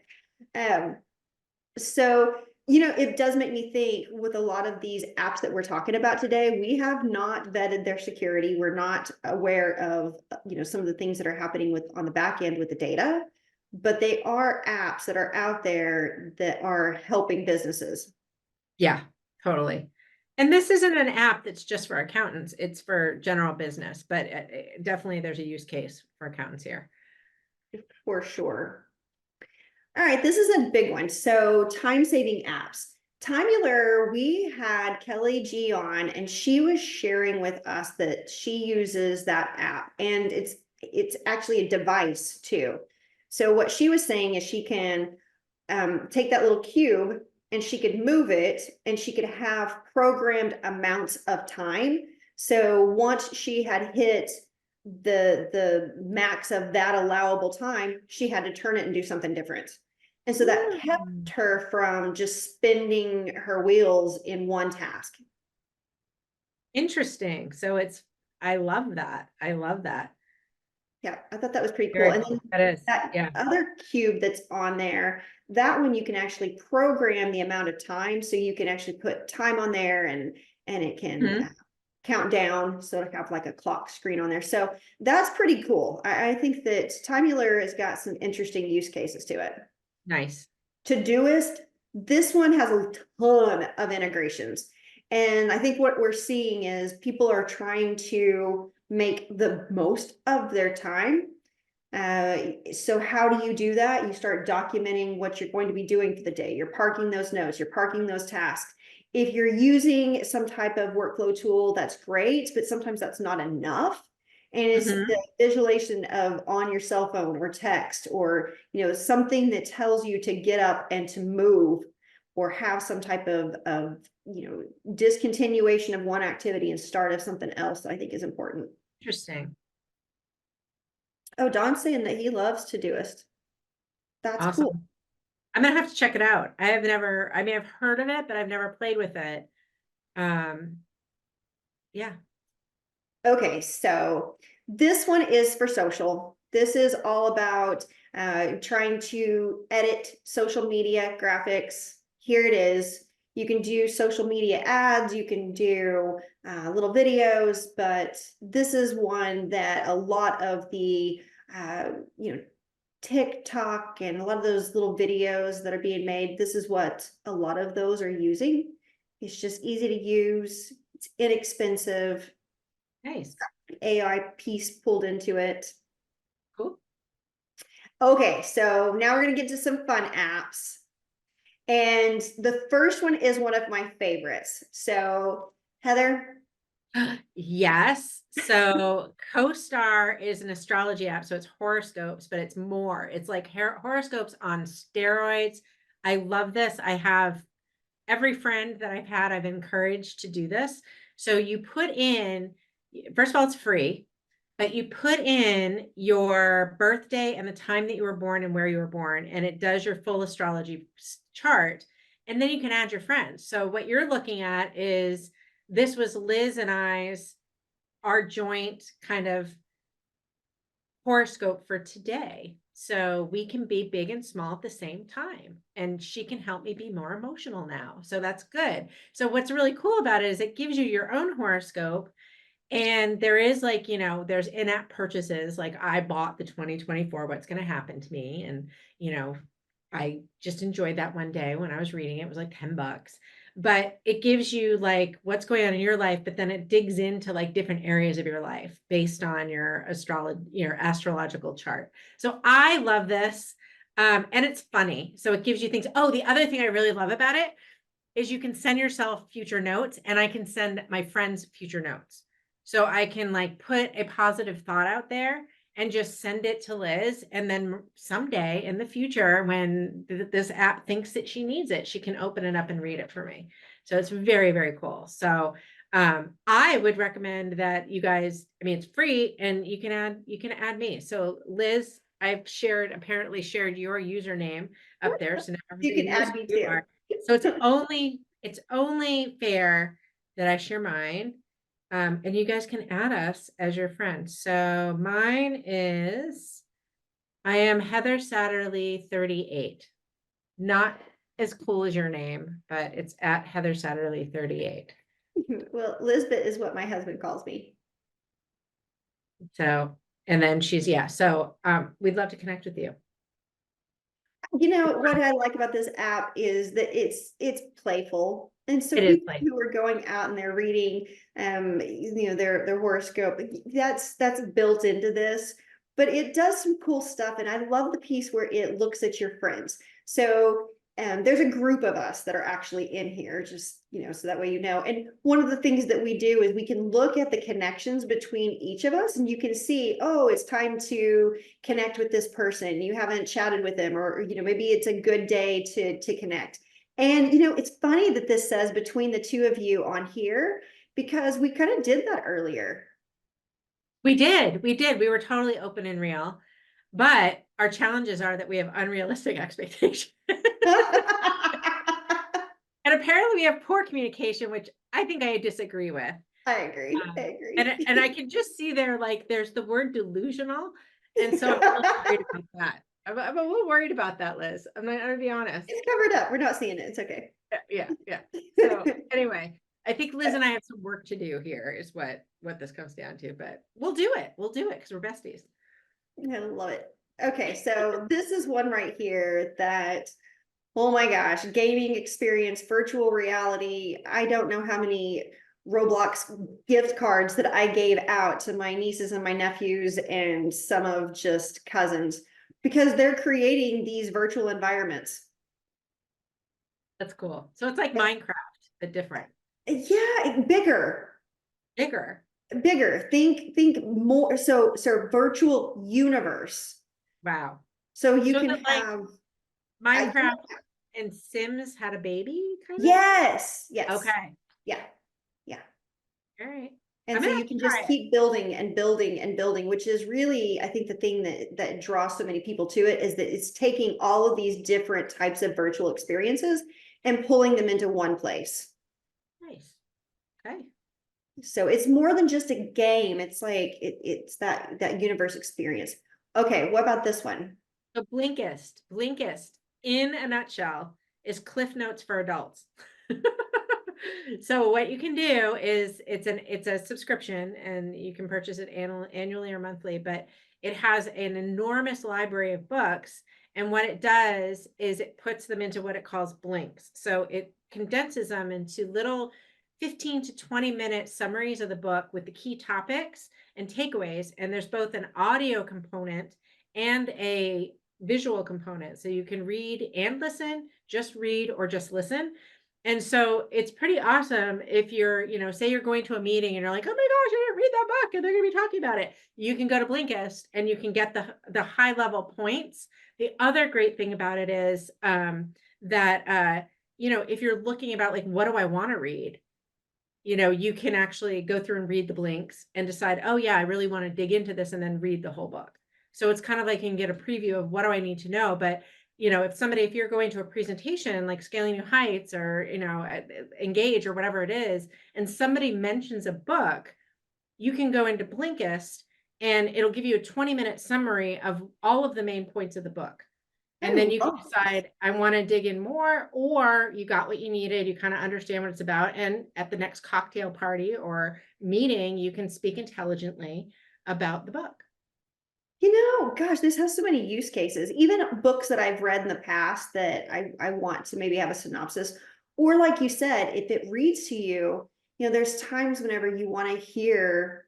S1: So, it does make me think with a lot of these apps that we're talking about today, we have not vetted their security. We're not aware of, some of the things that are happening on the back end with the data, but they are apps that are out there that are helping businesses.
S2: Yeah, totally. And this isn't an app that's just for accountants. It's for general business, but definitely there's a use case for accountants here.
S1: For sure. All right, this is a big one. So time-saving apps. Timular, we had Kelly G on, and she was sharing with us that she uses that app, and it's actually a device too. So what she was saying is she can take that little cube and she could move it, and she could have programmed amounts of time. So once she had hit the max of that allowable time, she had to turn it and do something different. And so that kept her from just spinning her wheels in one task.
S2: Interesting. So I love that. I love that.
S1: Yeah, I thought that was pretty cool.
S2: Very
S1: And
S2: cool.
S1: then
S2: That is,
S1: that
S2: yeah.
S1: other cube that's on there, that one you can actually program the amount of time. So you can actually put time on there, and it can count down. So it'll have like a clock screen on there. So that's pretty cool. I think that Timular has got some interesting use cases to it.
S2: Nice.
S1: Todoist, This one has a ton of integrations. And I think what we're seeing is people are trying to make the most of their time. So how do you do that? You start documenting what you're going to be doing for the day. You're parking those notes, you're parking those tasks. If you're using some type of workflow tool, that's great, but sometimes that's not enough. And it's
S2: Mhm.
S1: the visualization of on your cell phone or text or something that tells you to get up and to move or have some type of discontinuation of one activity and start of something else that I think is important.
S2: Interesting.
S1: Oh, Don's saying that he loves Todoist. That's cool.
S2: Awesome. I'm gonna have to check it out. I have never, I mean, I've heard of it, but I've never played with it. Um, yeah.
S1: Okay, so this one is for social. This is all about trying to edit social media graphics. Here it is. You can do social media ads, you can do little videos, but this is one that a lot of the uh, you know TikTok and a lot of those little videos that are being made, this is what a lot of those are using. It's just easy to use, it's inexpensive,
S2: Nice.
S1: AI piece pulled into it.
S2: Cool.
S1: Okay, so now we're gonna get to some fun apps. And the first one is one of my favorites. So Heather,
S2: Yes. So CoStar is an astrology app. So it's horoscopes, but it's more. It's like horoscopes on steroids. I love this. I have every friend that I've had, I've encouraged to do this. So you put in, first of all, it's free, but you put in your birthday and the time that you were born and where you were born, and it does your full astrology chart. And then you can add your friends. So what you're looking at is this was Liz and I's, our joint kind of horoscope for today. So we can be big and small at the same time. And she can help me be more emotional now. So that's good. So what's really cool about it is it gives you your own horoscope. And there is like, there's in-app purchases. Like I bought the 2024, what's going to happen to me. And, I just enjoyed that one day when I was reading it. It was like $10, but it gives you like what's going on in your life, but then it digs into like different areas of your life based on your astrological chart. So I love this. And it's funny. So it gives you things. Oh, the other thing I really love about it is you can send yourself future notes and I can send my friends future notes. So I can like put a positive thought out there and just send it to Liz. And then someday in the future, when this app thinks that she needs it, she can open it up and read it for me. So it's very, very cool. So I would recommend that you guys, I mean, it's free and you can add me. So Liz, I've apparently shared your username up there. So now
S1: you
S2: everybody
S1: can
S2: knows
S1: add
S2: who
S1: me
S2: you
S1: too.
S2: are. So it's only fair that I share mine. And you guys can add us as your friends. So mine is, I am Heather Satterley 38. Not as cool as your name, but it's at Heather Satterley 38.
S1: Well, Lisbeth is what my husband calls me.
S2: So, and then yeah. So we'd love to connect with you.
S1: You know what I like about this app is that it's playful. And so
S2: It is
S1: people
S2: like,
S1: who are going out and they're reading their horoscope, that's built into this. But it does some cool stuff. And I love the piece where it looks at your friends. So there's a group of us that are actually in here, just so that way And one of the things that we do is we can look at the connections between each of us, and you can see, oh, it's time to connect with this person. You haven't chatted with them, or maybe it's a good day to connect. And it's funny that this says between the two of you on here, because we kind of did that earlier.
S2: we did. We were totally open and real. But our challenges are that we have unrealistic expectations. And apparently we have poor communication, which I think I disagree with.
S1: I agree. I
S2: And I
S1: agree.
S2: can just see there, like, there's the word delusional. And so I'm a little worried about that. I'm a little worried about that, Liz. I'm gonna be honest.
S1: It's covered up. We're not seeing it. It's okay.
S2: Yeah. So anyway, I think Liz and I have some work to do here is what this comes down to, but we'll do it. We'll do it because we're besties.
S1: I love it. Okay, so this is one right here that Oh my gosh, gaming experience, virtual reality. I don't know how many Roblox gift cards that I gave out to my nieces and my nephews and some of just cousins because they're creating these virtual environments.
S2: That's cool. So it's like Minecraft, but different,
S1: Yeah, bigger,
S2: bigger.
S1: bigger. Think more. So virtual universe.
S2: Wow.
S1: So you
S2: So is
S1: can
S2: it like
S1: have,
S2: Minecraft and Sims had a baby kind of?
S1: yes, yes,
S2: Okay.
S1: yeah, yeah.
S2: All right.
S1: And
S2: I'm
S1: so
S2: gonna have
S1: you
S2: to
S1: can
S2: try
S1: just
S2: it.
S1: keep building and building and building, which is really, I think, the thing that draws so many people to it is that it's taking all of these different types of virtual experiences and pulling them into one place.
S2: Nice. Okay.
S1: So it's more than just a game. It's like it's that universe experience. Okay, what about this one?
S2: So Blinkist in a nutshell is Cliff Notes for adults. So what you can do is it's a subscription and you can purchase it annually or monthly, but it has an enormous library of books. And what it does is it puts them into what it calls blinks. So it condenses them into little 15 to 20-minute summaries of the book with the key topics and takeaways. And there's both an audio component and a visual component. So you can read and listen, just read or just listen. And so it's pretty awesome if you're, say you're going to a meeting and you're like, oh my gosh, I didn't read that book and they're going to be talking about it. You can go to Blinkist and you can get the high level points. The other great thing about it is that, if you're looking about like, what do I want to read? You can actually go through and read the blinks and decide, oh yeah, I really want to dig into this and then read the whole book. So it's kind of like you can get a preview of what do I need to know. But if you're going to a presentation like Scaling New Heights or Engage or whatever it is, and somebody mentions a book, you can go into Blinkist and it'll give you a 20-minute summary of all of the main points of the book. And then you can decide, I want to dig in more, or you got what you needed. You kind of understand what it's about. And at the next cocktail party or meeting, you can speak intelligently about the book.
S1: Gosh, this has so many use cases. Even books that I've read in the past that I want to maybe have a synopsis, or like you said, if it reads to you, there's times whenever you want to hear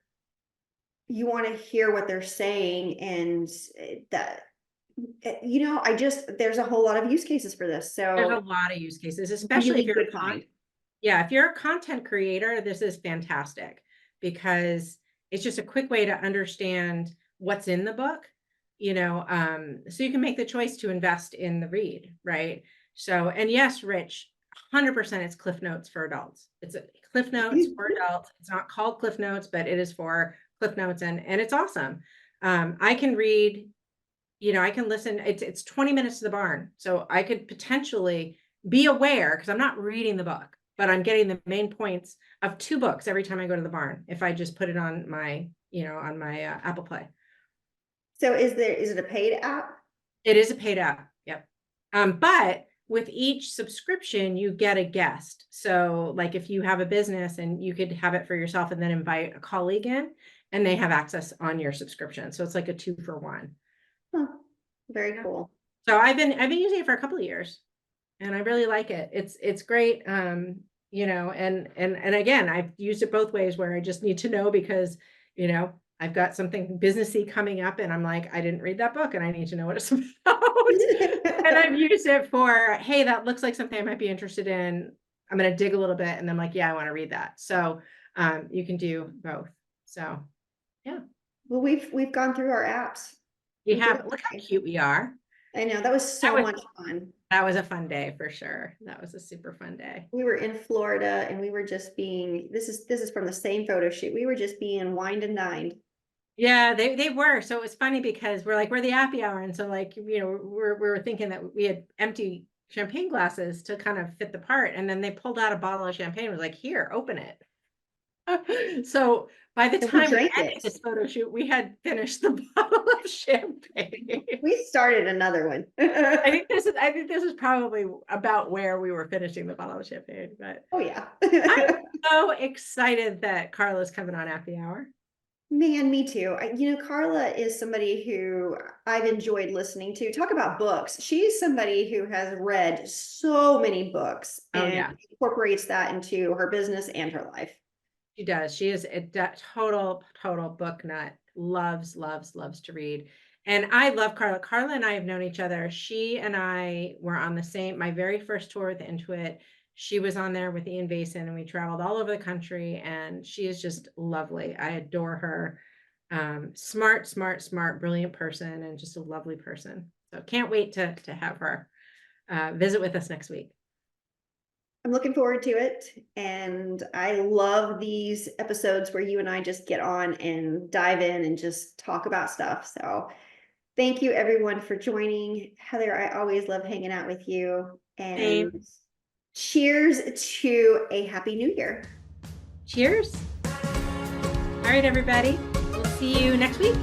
S1: what they're saying, and that there's a whole lot of use cases for this.
S2: There's a
S1: So
S2: lot of use cases, especially if
S1: really
S2: you're
S1: good find.
S2: if you're a content creator, this is fantastic because it's just a quick way to understand what's in the book, so you can make the choice to invest in the read, right? So, and yes, Rich, 100% it's Cliff Notes for adults. It's a Cliff Notes for adults. It's not called Cliff Notes, but it is for Cliff Notes, and it's awesome. I can read, I can listen. It's 20 minutes to the barn, so I could potentially be aware because I'm not reading the book, but I'm getting the main points of 2 books every time I go to the barn if I just put it on my, Apple Play.
S1: So is it a paid app?
S2: It is a paid app. Yep. But with each subscription, you get a guest. So like if you have a business and you could have it for yourself and then invite a colleague in and they have access on your subscription. So it's like a 2 for 1.
S1: Huh, very cool.
S2: So I've been using it for a couple of years and I really like it. It's great. And again, I've used it both ways where I just need to know because, I've got something businessy coming up and I'm like, I didn't read that book and I need to know what it's about. And I've used it for, hey, that looks like something I might be interested in. I'm going to dig a little bit. And I'm like, yeah, I want to read that. So you can do both. So yeah.
S1: Well, we've gone through our apps.
S2: We have, look how cute we are.
S1: I know, that was so much fun.
S2: That was a fun day for sure. That was a super fun day.
S1: We were in Florida and we were just being, this is from the same photo shoot. We were just being wined and dined.
S2: Yeah, they were. So it was funny because we're the happy hour. And so like, we were thinking that we had empty champagne glasses to kind of fit the part. And then they pulled out a bottle of champagne and was like, here, open it. So by the
S1: And we
S2: time we
S1: drank
S2: ended
S1: it.
S2: this photo shoot, we had finished the bottle of champagne.
S1: We started another one.
S2: I think this is probably about where we were finishing the bottle of champagne, but
S1: Oh yeah.
S2: I'm so excited that Carla's coming on Happy Hour.
S1: Man, me too. Carla is somebody who I've enjoyed listening to. Talk about books. She's somebody who has read so many books
S2: Oh
S1: and
S2: yeah,
S1: incorporates that into her business and her life.
S2: she does. She is a total book nut. Loves to read. And I love Carla. Carla and I have known each other. She and I were on my very first tour with Intuit. She was on there with Ian Basin, and we traveled all over the country. And she is just lovely. I adore her. Smart, brilliant person, and just a lovely person. So can't wait to have her visit with us next week.
S1: I'm looking forward to it. And I love these episodes where you and I just get on and dive in and just talk about stuff. So thank you everyone for joining. Heather, I always love hanging out with you. And
S2: Same.
S1: cheers to a happy new year.
S2: Cheers. All right, everybody. We'll see you next week.